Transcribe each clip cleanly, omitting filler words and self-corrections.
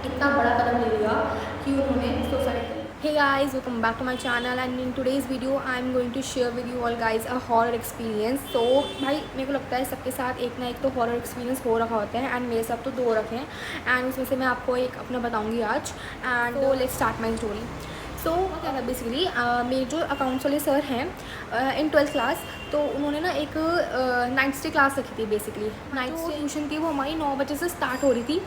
इतना बड़ा कदम ले लिया कि उन्होंने suicide. Hey guys, welcome back to my channel and in today's video I am going to share with you all guys a horror experience. So भाई मेरे को लगता है सबके साथ एक ना एक तो horror experience हो रखा होता है एंड मेरे साथ तो दो रखे हैं एंड उसमें से मैं आपको एक अपना बताऊंगी आज and let's start my story. So क्या था बेसिकली मेरे जो अकाउंट्स वाले सर हैं इन 12th क्लास, तो उन्होंने ना एक नाइट स्टे क्लास रखी थी। बेसिकली नाइट स्टे ट्यूशन थी वो हमारी 9 बजे से स्टार्ट हो रही थी।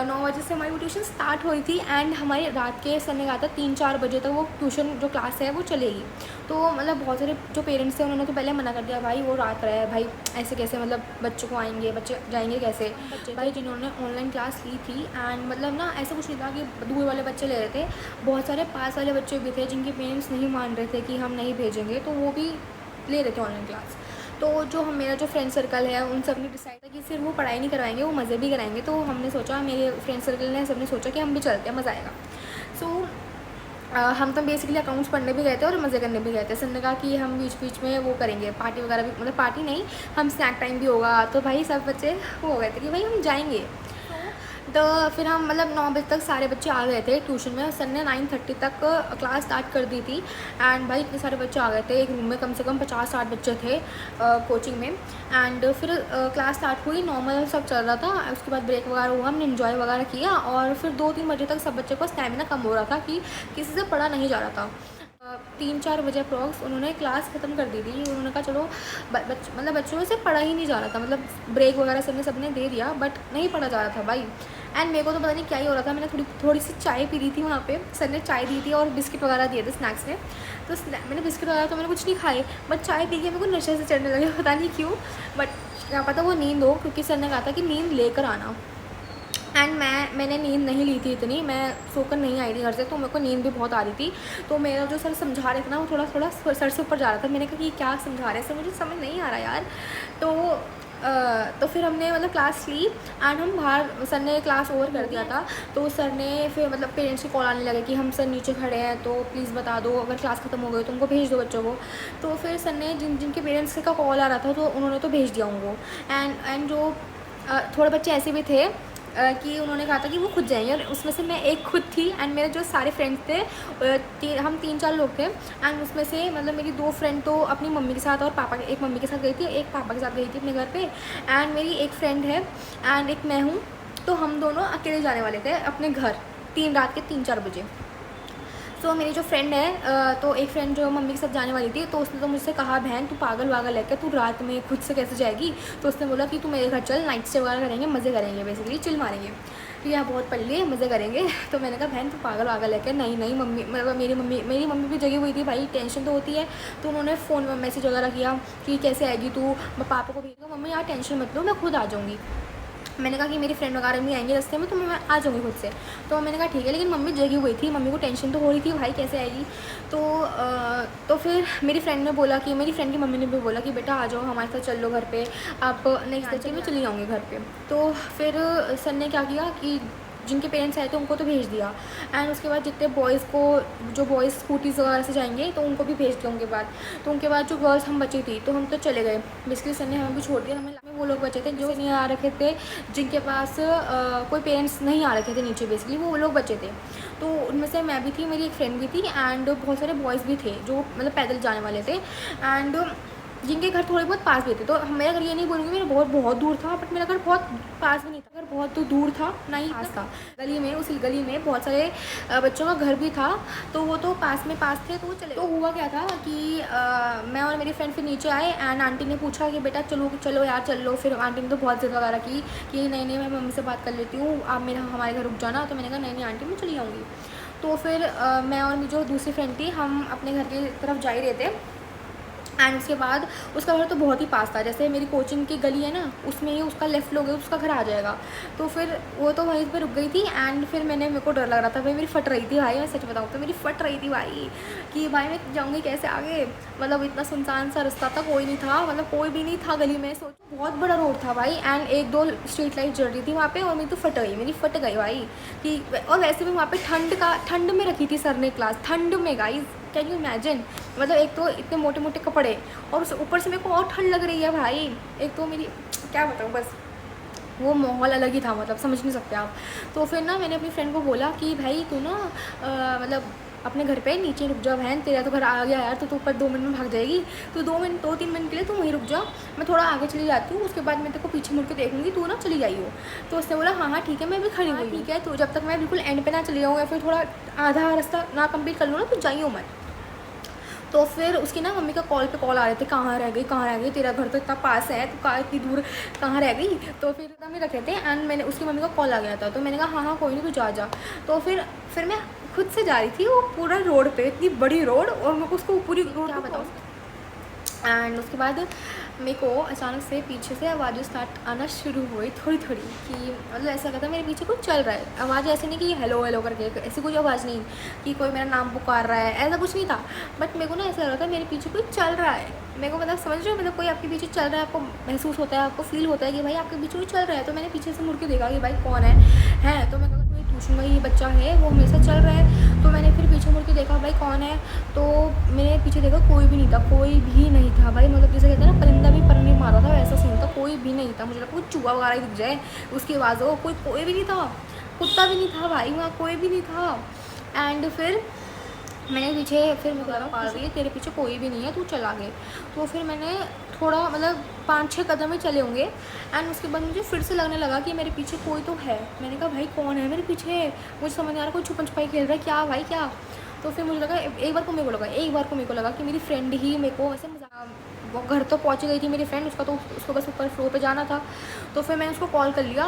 9 बजे से हमारी वो ट्यूशन स्टार्ट हो रही थी एंड हमारे रात के समय कहा था 3-4 बजे तक वो ट्यूशन जो क्लास है वो चलेगी। तो मतलब बहुत सारे जो पेरेंट्स थे उन्होंने तो पहले मना कर दिया, भाई वो रात रहा है, भाई ऐसे कैसे, मतलब बच्चों को आएंगे, बच्चे जाएंगे कैसे। बच्चे भाई जिन्होंने ऑनलाइन क्लास ली थी एंड मतलब ना ऐसा कुछ नहीं था कि दूर वाले बच्चे ले रहे थे, बहुत सारे पास वाले बच्चे भी थे जिनके पेरेंट्स नहीं मान रहे थे कि हम नहीं भेजेंगे, तो वो भी ले रहे थे ऑनलाइन क्लास। तो जो मेरा जो फ्रेंड सर्कल है उन सब ने डिसाइड किया कि सिर्फ वो पढ़ाई नहीं करवाएंगे, वो मज़े भी कराएंगे। तो हमने सोचा, मेरे फ्रेंड सर्कल ने सबने सोचा कि हम भी चलते हैं, मज़ा आएगा। सो हम तो बेसिकली अकाउंट्स पढ़ने भी गए थे और मज़े करने भी गए थे। सर ने कहा कि हम बीच बीच में वो करेंगे, पार्टी वगैरह भी, मतलब पार्टी नहीं, हम स्नैक टाइम भी होगा। तो भाई सब बच्चे वो हो गए थे कि भाई हम जाएंगे। तो फिर हम मतलब 9 बजे तक सारे बच्चे आ गए थे ट्यूशन में। सर ने 9:30 तक क्लास स्टार्ट कर दी थी एंड भाई इतने सारे बच्चे आ गए थे। एक रूम में कम से कम 50-60 बच्चे थे कोचिंग में। एंड फिर क्लास स्टार्ट हुई, नॉर्मल सब चल रहा था। उसके बाद ब्रेक वगैरह हुआ, हमने इन्जॉय वगैरह किया और फिर 2-3 बजे तक सब बच्चे को स्टैमिना कम हो रहा था कि किसी से पढ़ा नहीं जा रहा था। 3-4 बजे अप्रॉक्स उन्होंने क्लास ख़त्म कर दी थी। उन्होंने कहा चलो मतलब बच्चों से पढ़ा ही नहीं जा रहा था, मतलब ब्रेक वगैरह सबने दे दिया बट नहीं पढ़ा जा रहा था भाई। एंड मेरे को तो पता नहीं क्या ही हो रहा था, मैंने थोड़ी सी चाय पी रही थी वहाँ पे। सर ने चाय दी थी और बिस्किट वगैरह दिए थे स्नैक्स में। तो मैंने बिस्किट वगैरह तो मैंने कुछ नहीं खाए, बट चाय पी के मेरे को नशे से चढ़ने लगे, पता नहीं क्यों। बट क्या पता वो नींद हो, क्योंकि सर ने कहा था कि नींद लेकर आना। एंड मैंने नींद नहीं ली थी इतनी, मैं सोकर नहीं आई थी घर से, तो मेरे को नींद भी बहुत आ रही थी। तो मेरा जो सर समझा रहे थे ना वो थोड़ा थोड़ा सर से ऊपर जा रहा था। मैंने कहा कि क्या समझा रहे हैं सर, मुझे समझ नहीं आ रहा यार। तो फिर हमने मतलब क्लास ली एंड हम बाहर, सर ने क्लास ओवर कर दिया था। तो सर ने फिर मतलब पेरेंट्स की कॉल आने लगे कि हम सर नीचे खड़े हैं, तो प्लीज़ बता दो अगर क्लास ख़त्म हो गई तो उनको भेज दो बच्चों को। तो फिर सर ने जिनके पेरेंट्स का कॉल आ रहा था तो उन्होंने तो भेज दिया उनको। एंड जो थोड़े बच्चे ऐसे भी थे कि उन्होंने कहा था कि वो खुद जाएंगे, और उसमें से मैं एक खुद थी। एंड मेरे जो सारे फ्रेंड्स थे हम 3-4 लोग थे। एंड उसमें से मतलब मेरी 2 फ्रेंड तो अपनी मम्मी के साथ और पापा, एक मम्मी के साथ गई थी, एक पापा के साथ गई थी अपने घर पे। एंड मेरी एक फ्रेंड है एंड एक मैं हूँ। तो हम दोनों अकेले जाने वाले थे अपने घर रात के 3-4 बजे। सो मेरी जो फ्रेंड है तो एक फ्रेंड जो मम्मी के साथ जाने वाली थी, तो उसने तो मुझसे कहा, बहन तू पागल वागल है क्या, तू रात में खुद से कैसे जाएगी। तो उसने बोला कि तू मेरे घर चल, नाइट स्टे वगैरह करेंगे, मज़े करेंगे, बेसिकली चिल मारेंगे, तो यहाँ बहुत पढ़ लिए, मज़े करेंगे। तो मैंने कहा बहन तू पागल वागल है क्या। नहीं नहीं मम्मी, मतलब मेरी मम्मी भी जगी हुई थी भाई, टेंशन तो होती है। तो उन्होंने फ़ोन में मैसेज वगैरह किया कि कैसे आएगी तू, मैं पापा को भेज दूँ, मम्मी यार टेंशन मत लो मैं खुद आ जाऊँगी। मैंने कहा कि मेरी फ्रेंड वगैरह भी आएंगे रास्ते में, तो मैं आ जाऊँगी खुद से। तो मैंने कहा ठीक है, लेकिन मम्मी जगी हुई थी, मम्मी को टेंशन तो हो रही थी भाई कैसे आएगी। तो फिर मेरी फ्रेंड ने बोला कि, मेरी फ्रेंड की मम्मी ने भी बोला कि बेटा आ जाओ हमारे साथ, चल लो घर पे, आप नेक्स्ट डे मैं चली जाऊँगी घर पे। तो फिर सर ने क्या किया कि जिनके पेरेंट्स आए थे उनको तो भेज दिया। एंड उसके बाद जितने बॉयज़ को, जो बॉयज़ स्कूटीज़ वगैरह से जाएंगे तो उनको भी भेज दिया उनके बाद। तो उनके बाद जो गर्ल्स हम बची थी तो हम तो चले गए, बेसिकली सर ने हमें भी छोड़ दिया। हमें वो लोग बचे थे जो नहीं आ रखे थे, जिनके पास कोई पेरेंट्स नहीं आ रखे थे नीचे, बेसिकली वो लोग बचे थे। तो उनमें से मैं भी थी, मेरी एक फ्रेंड भी थी एंड बहुत सारे बॉयज़ भी थे जो मतलब पैदल जाने वाले थे एंड जिनके घर थोड़े बहुत पास भी थे। तो मेरा घर ये नहीं बोलूँगी मेरा बहुत दूर था, बट मेरा घर बहुत पास भी नहीं था, घर बहुत तो दूर था ना ही पास था। गली में, उसी गली में बहुत सारे बच्चों का घर भी था, तो वो तो पास थे, तो वो चले। तो हुआ क्या था कि मैं और मेरी फ्रेंड फिर नीचे आए एंड आंटी ने पूछा कि बेटा चलो चलो यार चल लो। फिर आंटी ने तो बहुत ज़िद वगैरह की कि नहीं मैं मम्मी से बात कर लेती हूँ, आप हमारे घर रुक जाना। तो मैंने कहा नहीं आंटी मैं चली जाऊँगी। तो फिर मैं और मेरी जो दूसरी फ्रेंड थी हम अपने घर की तरफ जा ही रहे थे। एंड उसके बाद उसका घर तो बहुत ही पास था, जैसे मेरी कोचिंग की गली है ना उसमें ही उसका लेफ़्ट लोगे उसका घर आ जाएगा। तो फिर वो तो वहीं पे रुक गई थी एंड फिर मेरे को डर लग रहा था भाई, मेरी फट रही थी भाई, मैं सच बताऊँ तो मेरी फट रही थी भाई कि भाई मैं जाऊँगी कैसे आगे। मतलब इतना सुनसान सा रास्ता था, कोई नहीं था, मतलब कोई भी नहीं था गली में। सोचो बहुत बड़ा रोड था भाई एंड 1-2 स्ट्रीट लाइट जल रही थी वहाँ पे, और मेरी तो फट गई, मेरी फट गई भाई कि। और वैसे भी वहाँ पे ठंड में रखी थी सर ने क्लास, ठंड में गाइस, कैन यू इमेजिन। मतलब एक तो इतने मोटे मोटे कपड़े और ऊपर से मेरे को और ठंड लग रही है भाई। एक तो मेरी क्या बताऊँ बस। वो माहौल अलग ही था, मतलब समझ नहीं सकते आप। तो फिर ना मैंने अपनी फ्रेंड को बोला कि भाई तू ना मतलब अपने घर पे नीचे रुक जा बहन, तेरा तो घर आ गया यार, तो ऊपर 2 मिनट में भाग जाएगी, तो 2-3 मिनट के लिए तू वहीं रुक जा, मैं थोड़ा आगे चली जाती हूँ, उसके बाद मैं तेरे को पीछे मुड़ के देखूँगी, तू ना चली जाइयो। तो उसने बोला हाँ हाँ ठीक है, मैं भी खड़ी हुई, ठीक है, तो जब तक मैं बिल्कुल एंड पे ना चली जाऊँ या फिर थोड़ा आधा रास्ता ना कंप्लीट कर लूँ ना, तो जाइयो मत। तो फिर उसकी ना मम्मी का कॉल आ रहे थे, कहाँ रह गई, तेरा घर तो इतना पास है, तो कहाँ इतनी दूर कहाँ रह गई। तो फिर हमें रखे थे एंड मैंने उसकी मम्मी का कॉल आ गया था, तो मैंने कहा हाँ हाँ कोई नहीं, तू जा। तो फिर मैं खुद से जा रही थी, वो पूरा रोड पे, इतनी बड़ी रोड, और मेरे को उसको पूरी रोड क्या बताऊँ। एंड उसके बाद मेरे को अचानक से पीछे से आवाज़ें स्टार्ट आना शुरू हुई थोड़ी कि मतलब ऐसा लगा था मेरे पीछे कुछ चल रहा है। आवाज़ ऐसे नहीं कि हेलो हेलो करके, ऐसी कोई आवाज़ नहीं कि कोई मेरा नाम पुकार रहा है, ऐसा कुछ नहीं था। बट मेरे को ना ऐसा लग रहा था मेरे पीछे कोई चल रहा है। मेरे को मतलब समझ रहे हो, मतलब कोई आपके पीछे चल रहा है, आपको महसूस होता है, आपको फील होता है कि भाई आपके पीछे कोई चल रहा है। तो मैंने पीछे से मुड़ के देखा कि भाई कौन है। तो मैं कहा कोई पूछूंगा ये बच्चा है, वो हमेशा चल रहा है। तो मैंने फिर पीछे मुड़ के देखा भाई कौन है, तो मैंने पीछे देखा कोई भी नहीं था, कोई भी नहीं था भाई। मतलब जैसे कहते हैं ना परिंदा भी पर नहीं मारा था, वैसा सीन था, कोई भी नहीं था। मुझे लगा कोई चूहा वगैरह ही दिख जाए उसकी आवाज़ हो, कोई भी नहीं था, कुत्ता भी नहीं था भाई, वहाँ कोई भी नहीं था। एंड फिर मैंने पीछे फिर मुझे लगा पाल रही है, तेरे पीछे कोई भी नहीं है, तू चला गए। तो फिर मैंने थोड़ा मतलब 5-6 कदम ही चले होंगे एंड उसके बाद मुझे फिर से लगने लगा कि मेरे पीछे कोई तो है। मैंने कहा भाई कौन है मेरे पीछे, मुझे समझ नहीं आ रहा, कोई छुपन छुपाई खेल रहा है क्या भाई क्या। तो फिर मुझे लगा एक बार को मेरे को लगा कि मेरी फ्रेंड ही मेरे को वैसे वो घर तो पहुँच गई थी मेरी फ्रेंड, उसको बस ऊपर फ्लोर पे जाना था। तो फिर मैंने उसको कॉल कर लिया,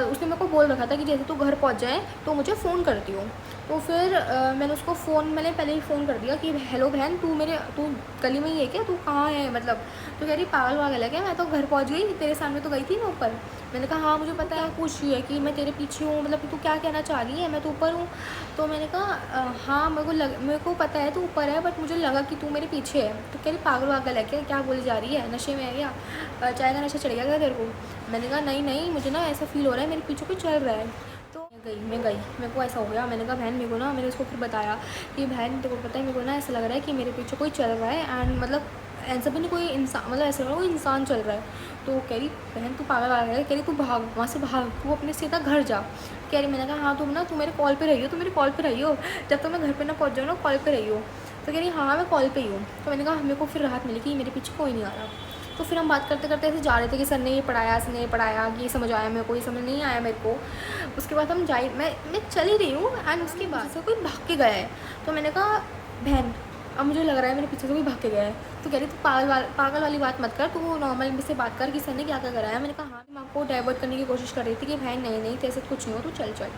उसने मेरे को बोल रखा था कि जैसे तू घर पहुँच जाए तो मुझे फ़ोन करती हूँ। तो फिर मैंने उसको मैंने पहले ही फ़ोन कर दिया कि हेलो बहन, तू गली में ही है क्या, तू कहाँ है मतलब। तो कह रही पागल है क्या, मैं तो घर पहुँच गई, तेरे सामने तो गई थी मैं ऊपर। मैंने कहा हाँ मुझे पता है, पूछ रही है कि मैं तेरे पीछे हूँ, मतलब तू क्या कहना चाह रही है, मैं तो ऊपर हूँ। तो मैंने कहा हाँ मेरे को पता है तू ऊपर है, बट मुझे लगा कि तू मेरे पीछे है। तो कह रही पागल है क्या बोली जा रही है, नशे में है क्या, चाय का नशा चढ़ गया क्या तेरे को। मैंने कहा नहीं मुझे ना ऐसा फील हो रहा है मेरे पीछे कुछ चल रहा है। तो मैं गई मेरे को ऐसा हो गया। मैंने कहा बहन मेरे को ना, मैंने उसको फिर बताया कि बहन तेरे को पता है मेरे को ना ऐसा लग रहा है कि मेरे पीछे कोई चल रहा है एंड मतलब ऐसा भी नहीं कोई इंसान, मतलब ऐसा लग रहा है कोई इंसान चल रहा है। तो कह रही बहन तू पागल आ रहा है, कह रही तू भाग वहाँ से, भाग तू अपने सीधा घर जा। कह रही मैंने कहा हाँ तू मेरे कॉल पे रही हो, जब तक मैं घर पे ना पहुँच जाऊँ ना कॉल पे रही हो। तो कह रही हाँ मैं कॉल पे ही हूँ। तो मैंने कहा मेरे को फिर राहत मिली कि मेरे पीछे कोई नहीं आ रहा। तो फिर हम बात करते करते ऐसे जा रहे थे कि सर ने ये पढ़ाया कि ये समझ आया मेरे को, ये समझ नहीं आया मेरे को। उसके बाद हम मैं चली रही हूँ एंड उसके बाद से कोई भाग के गया है। तो मैंने कहा बहन अब मुझे लग रहा है मेरे पीछे से कोई भाग के गया है। तो कह रही तू पागल वाली बात मत कर, तू नॉर्मल से बात कर कि सर ने क्या कराया। मैंने कहा हाँ, मैं आपको डाइवर्ट करने की कोशिश कर रही थी कि भाई नहीं तेरे साथ कुछ नहीं हो, तू चल।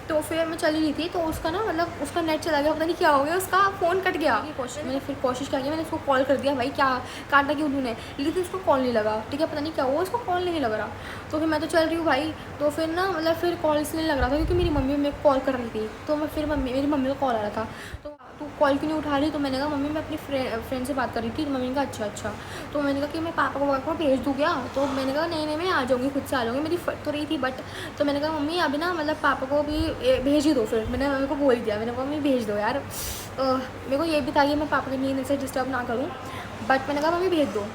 तो फिर मैं चली रही थी, तो उसका ना मतलब उसका नेट चला गया, पता नहीं क्या हो गया, उसका फ़ोन कट गया। मैंने फिर कोशिश क्या की, मैंने उसको कॉल कर दिया भाई क्या काटा क्यों तूने, लेकिन उसको कॉल नहीं लगा। ठीक है पता नहीं क्या हुआ, उसको कॉल नहीं लग रहा। तो फिर मैं तो चल रही हूँ भाई। तो फिर ना मतलब फिर कॉल इसलिए लग रहा था क्योंकि मेरी मम्मी मेरे को कॉल कर रही थी। तो मैं फिर मेरी मम्मी का कॉल आ रहा था, तो तू कॉल क्यों नहीं उठा रही। तो मैंने कहा मम्मी मैं अपनी फ्रेंड से बात कर रही थी। तो मम्मी ने कहा अच्छा। तो मैंने कहा कि मैं पापा को भेज दूँ क्या। तो मैंने कहा नहीं मैं आ जाऊँगी, खुद से आ जाऊँगी, मेरी फट तो रही थी बट। तो मैंने कहा मम्मी अभी ना मतलब पापा को भी भेज ही दो। फिर मैंने मम्मी को बोल दिया, मैंने कहा मम्मी भेज दो यार। मेरे को ये भी था कि मैं पापा की नींद से डिस्टर्ब ना करूँ, बट मैंने कहा मम्मी भेज दो।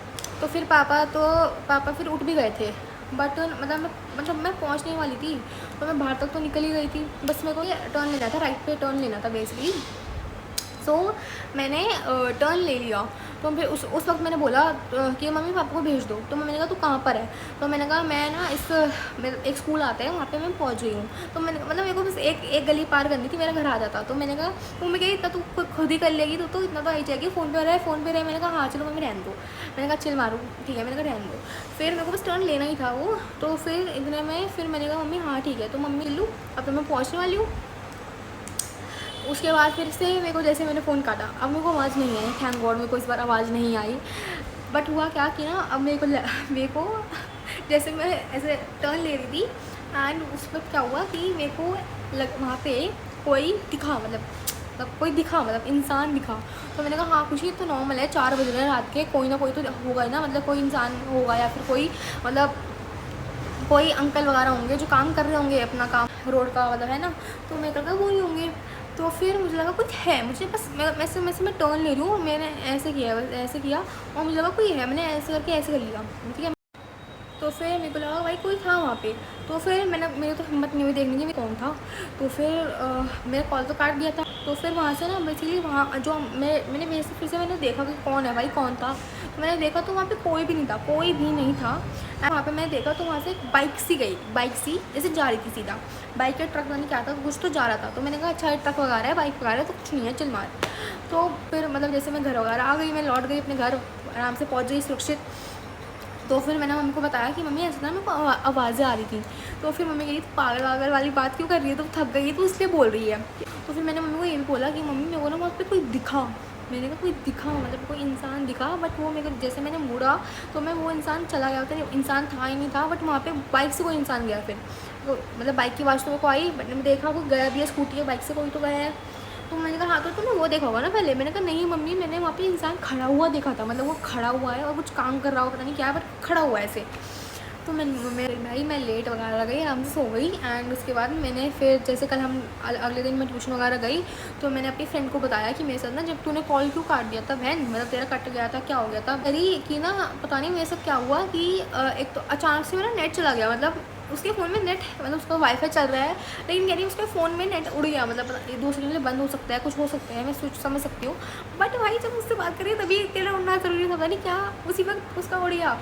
तो फिर पापा फिर उठ भी गए थे, बट मतलब मैं पहुंचने वाली थी, तो मैं बाहर तक तो निकल ही गई थी। बस मेरे को ये टर्न लेना था, राइट पे टर्न लेना था बेसिकली। सो मैंने टर्न ले लिया। तो फिर उस वक्त मैंने बोला कि मम्मी पापा को भेज दो। तो मैंने कहा तू कहाँ पर है। तो मैंने कहा मैं ना एक स्कूल आता है वहाँ पे मैं पहुँच गई हूँ। तो मैंने मतलब मेरे को बस एक गली पार करनी थी, मेरा घर आ जाता। तो मैंने कहा मम्मी कही इतना तू खुद ही कर लेगी, तो इतना तो आई जाएगी, फ़ोन पे रहे। मैंने कहा हाँ चलो मम्मी रहने दो। मैंने कहा चिल मारूँ, ठीक है, मैंने कहा रहने दो। फिर मेरे को बस टर्न लेना ही था वो। तो फिर इतने में फिर मैंने कहा मम्मी हाँ ठीक है। तो मम्मी लूँ अब तो मैं पहुँचने वाली हूँ। उसके बाद फिर से मेरे को जैसे मैंने फ़ोन काटा, अब मेरे को आवाज़ नहीं आई, थैंक गॉड मेरे को इस बार आवाज़ नहीं आई। बट हुआ क्या कि ना अब मेरे को जैसे मैं ऐसे टर्न ले रही थी एंड उस वक्त क्या हुआ कि मेरे को वहाँ पे कोई दिखा, मतलब इंसान दिखा। तो मैंने कहा हाँ खुशी तो नॉर्मल है, 4 बज रहे हैं रात के, कोई ना कोई तो होगा ही ना, मतलब कोई इंसान होगा या फिर कोई मतलब कोई अंकल वगैरह होंगे जो काम कर रहे होंगे अपना काम रोड का, मतलब है ना। तो मैं करता वो ही होंगे। तो फिर मुझे लगा कुछ है, मुझे बस मैं टर्न ले रही हूँ, मैंने ऐसे किया और मुझे लगा कोई है, मैंने ऐसे करके ऐसे कर लिया, ठीक है। तो फिर मेरे को लगा भाई कोई था वहाँ पे। तो फिर मेरी तो हिम्मत नहीं हुई देखने की कौन था। तो फिर मेरा कॉल तो काट दिया था। तो फिर वहाँ से ना बेसिकली वहाँ जो मैंने वैसे फिर से मैंने देखा कि कौन है भाई, कौन था। तो मैंने देखा तो वहाँ पे कोई भी नहीं था, कोई भी नहीं था। एंड वहाँ पे मैंने देखा तो वहाँ से एक बाइक सी ऐसे जा रही थी सीधा। बाइक या ट्रक नहीं क्या था, कुछ तो जा रहा था। तो मैंने कहा अच्छा ट्रक वगैरह है, बाइक वगैरह है तो कुछ नहीं है, चल मार। तो फिर मतलब जैसे मैं घर वगैरह आ गई, मैं लौट गई अपने घर, आराम से पहुँच गई सुरक्षित। तो फिर मैंने मम्मी को बताया कि मम्मी ऐसा ना मेरे को आवाज़ें आ रही थी। तो फिर मम्मी कही पागल वागल वाली बात क्यों कर रही है, तो थक गई है तो इसलिए बोल रही है। तो फिर मैंने मम्मी को ये भी बोला कि मम्मी मेरे को ना वहाँ पे कोई दिखा। मैंने कहा कोई दिखा मतलब कोई इंसान दिखा, बट वो मेरे को जैसे मैंने मुड़ा तो मैं वो इंसान चला गया, तो इंसान था ही नहीं था। बट वहाँ पे बाइक से कोई इंसान गया फिर, तो मतलब बाइक की आवाज़ तो मेरे को आई, बट मैंने देखा कोई गया भी है, स्कूटी है, बाइक से कोई तो गया है। तो मैंने कहा हाँ तो तुमने वो देखा होगा ना पहले। मैंने कहा नहीं मम्मी, मैंने वहाँ पे इंसान खड़ा हुआ देखा था, मतलब वो खड़ा हुआ है और कुछ काम कर रहा हो, पता नहीं क्या, बट खड़ा हुआ है ऐसे। तो मैं लेट वगैरह गई, आराम से सो गई। एंड उसके बाद मैंने फिर जैसे कल हम अगले दिन मैं ट्यूशन वगैरह गई, तो मैंने अपनी फ्रेंड को बताया कि मेरे साथ ना जब तूने कॉल क्यों काट दिया था बहन, मतलब तेरा कट गया था, क्या हो गया था। अरे कि ना पता नहीं मेरे साथ क्या हुआ कि एक तो अचानक से मेरा नेट चला गया, मतलब उसके फ़ोन में नेट, मतलब उसका वाईफाई चल रहा है लेकिन कह रही उसके फ़ोन में नेट उड़ गया, मतलब 2 सेकंड में बंद हो सकता है, कुछ हो सकता है, मैं समझ सकती हूँ। बट भाई जब उससे बात करी तभी तेरा उड़ना ज़रूरी था, नहीं क्या उसी वक्त उसका उड़ गया।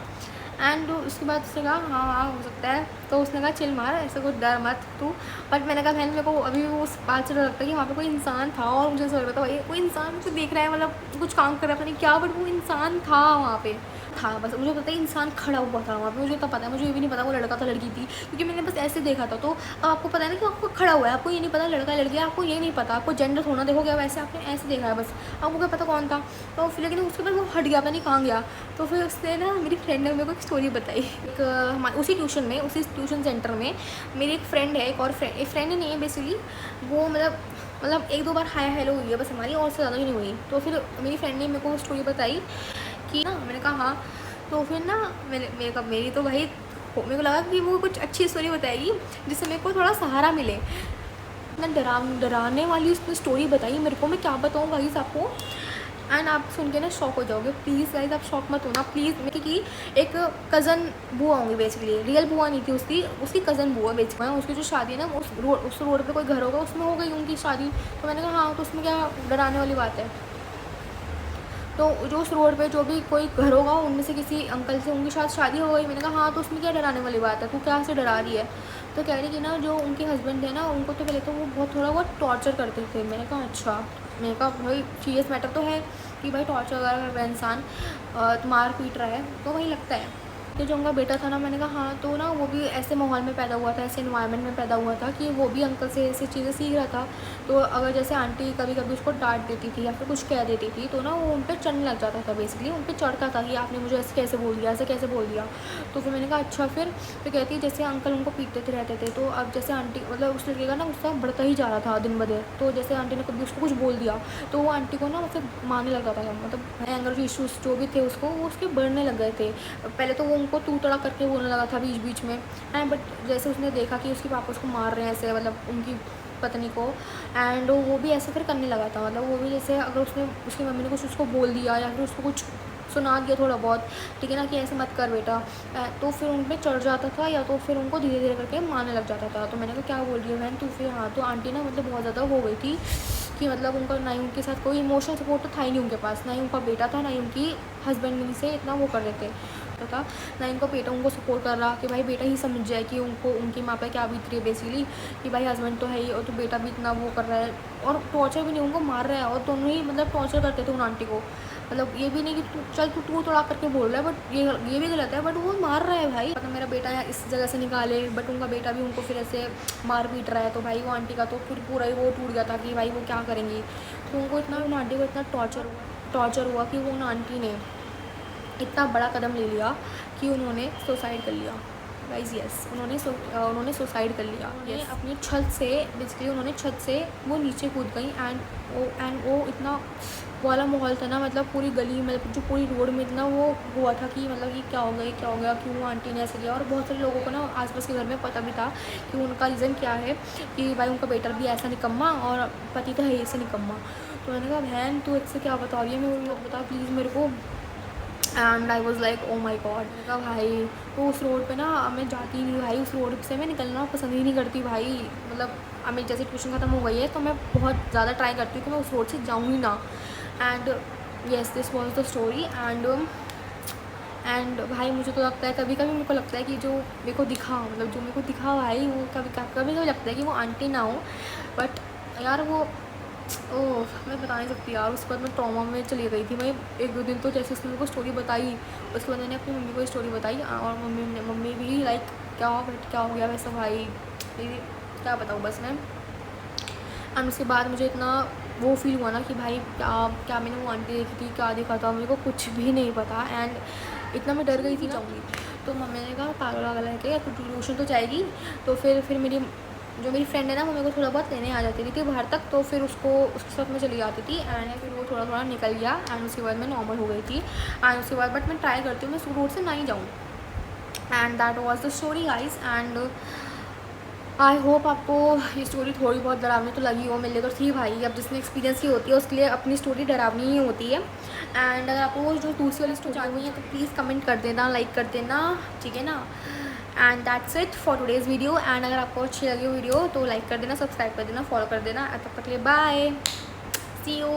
एंड उसके बाद उसने कहा हाँ हाँ हो सकता है। तो उसने कहा चिल मार, ऐसा कुछ डर मत तू। बट मैंने कहा बहन मेरे को अभी भी उस बात से डर लगता है कि वहाँ पे कोई इंसान था, और मुझे ऐसा लग रहा था भाई कोई इंसान मुझे देख रहा है, मतलब कुछ काम कर रहा था नहीं क्या, बट वो इंसान था वहाँ पे था। बस मुझे पता है इंसान खड़ा हुआ था वहाँ पे, मुझे तो पता है, मुझे ये भी नहीं पता वो लड़का था लड़की थी, क्योंकि मैंने बस ऐसे देखा था। तो आपको पता है ना कि आपको खड़ा हुआ है, आपको ये नहीं पता लड़का लड़की, आपको ये नहीं पता, आपको जेंडर थोड़ा देखोगे, वैसे आपने ऐसे देखा है बस, आपको क्या पता कौन था। तो फिर लेकिन उसके बाद वो हट गया, पता नहीं कहाँ गया। तो फिर उसने ना मेरी फ्रेंड ने मेरे को एक स्टोरी बताई, एक हमारे उसी ट्यूशन सेंटर में मेरी एक फ्रेंड है, एक फ्रेंड नहीं है बेसिकली, वो मतलब 1-2 बार हाय हेलो हुई है बस हमारी, और से ज़्यादा ही नहीं हुई। तो फिर मेरी फ्रेंड ने मेरे को स्टोरी बताई कि ना, मैंने कहा हाँ। तो फिर ना मेरी तो भाई मेरे को लगा कि वो कुछ अच्छी स्टोरी बताएगी जिससे मेरे को थोड़ा सहारा मिले। मैं डराने वाली उसने स्टोरी बताई मेरे को, मैं क्या बताऊँ गाइस आपको। एंड आप सुन के ना शॉक हो जाओगे, प्लीज़ गाइस आप शॉक मत होना प्लीज़। क्योंकि एक कज़न बुआ होंगी बेसिकली, रियल बुआ नहीं थी उसकी कज़न बुआ बेसिकली, उसकी जो शादी है ना उस रोड पे कोई घर होगा उसमें हो गई उनकी शादी। तो मैंने कहा हाँ तो उसमें क्या डराने वाली बात है। तो जो उस रोड पे जो भी कोई घर होगा उनमें से किसी अंकल से उनकी शादी हो गई। मैंने कहा हाँ तो उसमें क्या डराने वाली बात है, तू क्या से डरा रही है। तो कह रही कि ना जो उनके हस्बैंड थे ना उनको तो पहले तो वो थोड़ा बहुत टॉर्चर करते थे। मैंने कहा अच्छा। मैंने कहा भाई सीरियस मैटर तो है कि भाई टॉर्चर वगैरह कर रहा है इंसान, तो मार पीट रहा है, तो वही लगता है। तो जो उनका बेटा था ना, मैंने कहा हाँ तो ना वो भी ऐसे माहौल में पैदा हुआ था, ऐसे इन्वायरमेंट में पैदा हुआ था कि वो भी अंकल से ऐसी चीज़ें सीख रहा था। तो अगर जैसे आंटी कभी कभी उसको डांट देती थी या फिर कुछ कह देती थी तो ना वो उन पर चढ़ने लग जाता था, बेसिकली उन पर चढ़ता था कि आपने मुझे ऐसे कैसे बोल दिया, ऐसे कैसे बोल दिया। तो फिर मैंने कहा अच्छा। फिर तो कहती जैसे अंकल उनको पीटते थे रहते थे, तो अब जैसे आंटी मतलब उस लड़के का ना गुस्सा बढ़ता ही जा रहा था दिन ब दिन। तो जैसे आंटी ने कभी उसको कुछ बोल दिया तो वो आंटी को ना मतलब मारने लग जाता था, मतलब एंगर इशूज़ जो भी थे उसको वो उसके बढ़ने लग गए थे। पहले तो वो उनको तू तड़ा करके बोलने लगा था बीच बीच में एंड, बट जैसे उसने देखा कि उसके पापा उसको मार रहे हैं ऐसे, मतलब उनकी पत्नी को, एंड वो भी ऐसे फिर करने लगा था। मतलब वो भी जैसे अगर उसने उसकी मम्मी ने कुछ उसको बोल दिया या फिर उसको कुछ सुना दिया थोड़ा बहुत, ठीक है ना, कि ऐसे मत कर बेटा, तो फिर उन पर चढ़ जाता था या तो फिर उनको धीरे धीरे करके मारने लग जाता था। तो मैंने कहा क्या बोल रही है बहन तू। फिर हाँ तो आंटी ना मतलब बहुत ज़्यादा हो गई थी कि मतलब उनका ना ही उनके साथ कोई इमोशनल सपोर्ट तो था ही नहीं उनके पास, ना ही उनका बेटा था, ना ही उनकी हस्बैंड से इतना वो कर रहे थे था, ना इनको बेटा उनको सपोर्ट कर रहा कि भाई बेटा ही समझ जाए कि उनको उनकी माँ पे क्या बीत रही है बेसिकली, कि भाई हस्बैंड तो है ही और तो बेटा भी इतना वो कर रहा है और टॉर्चर भी नहीं, उनको मार रहा है। और दोनों ही मतलब टॉर्चर करते थे उन आंटी को, मतलब ये भी नहीं कि चल तू तोड़ा करके बोल रहा है, बट ये भी गलत है, बट वो मार रहा है भाई। मतलब मेरा बेटा यहाँ इस जगह से निकाले, बट उनका बेटा भी उनको फिर ऐसे मार पीट रहा है। तो भाई वो आंटी का तो फिर पूरा ही वो टूट गया था कि भाई वो क्या करेंगी। तो उनको इतना उन आंटी को इतना टॉर्चर हुआ कि वो उन आंटी ने इतना बड़ा कदम ले लिया कि उन्होंने सुसाइड कर लिया। गाइस यस, उन्होंने सुसाइड कर लिया। ये अपनी छत से बेसिकली उन्होंने छत से वो नीचे कूद गई एंड वो इतना वाला माहौल था ना, मतलब पूरी गली में जो पूरी रोड में इतना वो हुआ था कि मतलब कि क्या हो गया क्यों वो आंटी ने ऐसे किया। और बहुत सारे लोगों को ना आसपास के घर में पता भी था कि उनका रीज़न क्या है, कि भाई उनका बेटा भी ऐसा निकम्मा और पति तो है ऐसे निकम्मा। तो मैंने कहा बहन तू इससे क्या बता रही है, मैं बता प्लीज़ मेरे को। And I was like oh my God. मैंने कहा भाई तो उस रोड पे ना मैं जाती नहीं भाई, उस रोड से मैं निकलना पसंद ही नहीं करती भाई। मतलब अब मेरी जैसे ट्यूशन ख़त्म हो गई है तो मैं बहुत ज़्यादा ट्राई करती हूँ कि मैं उस रोड से जाऊँ ही ना। And yes this was the story. And भाई मुझे तो लगता है कभी कभी मेरे को लगता है कि जो मेरे को दिखा, मतलब जो मेरे को दिखा भाई वो कभी कभी लगता है कि वो आंटी ना हो, बट यार वो ओह मैं बता नहीं सकती यार। उसके बाद मैं ट्रॉमा में चली गई थी। मैं 1-2 दिन तो जैसे उसने मेरे को स्टोरी बताई, उसके बाद मैंने अपनी मम्मी को स्टोरी बताई और मम्मी भी लाइक क्या हो गया वैसा भाई, ये क्या बताऊँ बस मैं। एंड उसके बाद मुझे इतना वो फील हुआ ना कि भाई क्या मैंने वो आंटी देखी थी, क्या देखा था, मेरे को कुछ भी नहीं पता। एंड इतना मैं डर गई थी जाऊँगी। तो मम्मी ने कहा पागल वागल है क्या, तू ट्यूशन तो जाएगी। तो फिर मेरी फ्रेंड है ना वो मेरे को थोड़ा बहुत लेने आ जाती थी बाहर तक, तो फिर उसके साथ मैं चली जाती थी। एंड फिर वो थोड़ा थोड़ा निकल गया एंड उसके बाद मैं नॉर्मल हो गई थी। एंड उसके बाद बट मैं ट्राई करती हूँ मैं रोड से ना ही जाऊँ। And that was the story guys. And I hope आपको ये स्टोरी थोड़ी बहुत डरावनी तो लगी हो। मेरे लिए तो थी भाई, अब जिसने एक्सपीरियंस की होती है उसके लिए अपनी स्टोरी डरावनी ही होती है। एंड अगर आपको जो दूसरी वाली स्टोरी जाननी है तो प्लीज़ कमेंट कर देना, लाइक कर देना, ठीक है ना। And that's it for today's video. And अगर आपको अच्छी लगी वीडियो तो लाइक कर देना, सब्सक्राइब कर देना, फॉलो कर देना। तब तक के लिए बाय, सी यू।